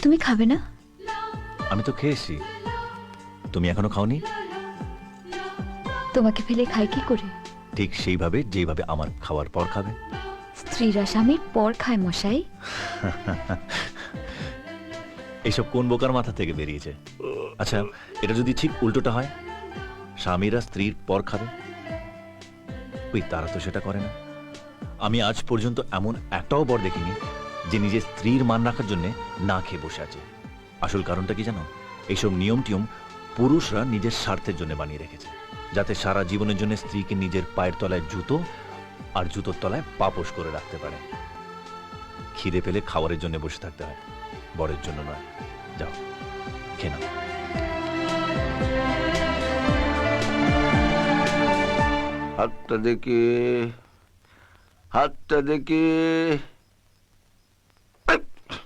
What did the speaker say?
তুমি খাবে না? আমি তো খেয়েছি, তুমি এখনো খাওনি। তোমাকে ফেলে খাই কি করে? ঠিক সেইভাবে যেভাবে আমার খাওয়ার পর খাবে। স্ত্রীরা স্বামীর পর খায় মশাই। এইসব কোন বোকার মাথা থেকে বেরিয়েছে? আচ্ছা, এটা যদি ঠিক উল্টোটা হয়, স্বামীরা স্ত্রীর পর খাবে, ওই তারা তো সেটা করে না। আমি আজ পর্যন্ত এমন একটাও বর দেখিনি যে নিজের স্ত্রীর মান রাখার জন্য না খেয়ে বসে আছে। আসল কারণটা কি জানো? এইসব নিয়ম টিয়ম পুরুষরা নিজের স্বার্থের জন্য বানিয়ে রেখেছে, যাতে সারা জীবনের জন্য স্ত্রীকে নিজের পায়ের তলায় জুতো আর জুতোর তলায় পাপোশ করে রাখতে পারে। খিদে পেলে খাবারের জন্য বসে থাকতে হয়, বরের জন্য নয়। যাও খেয়ে নাও। হাতটা দেখি, হাতটা দেখি।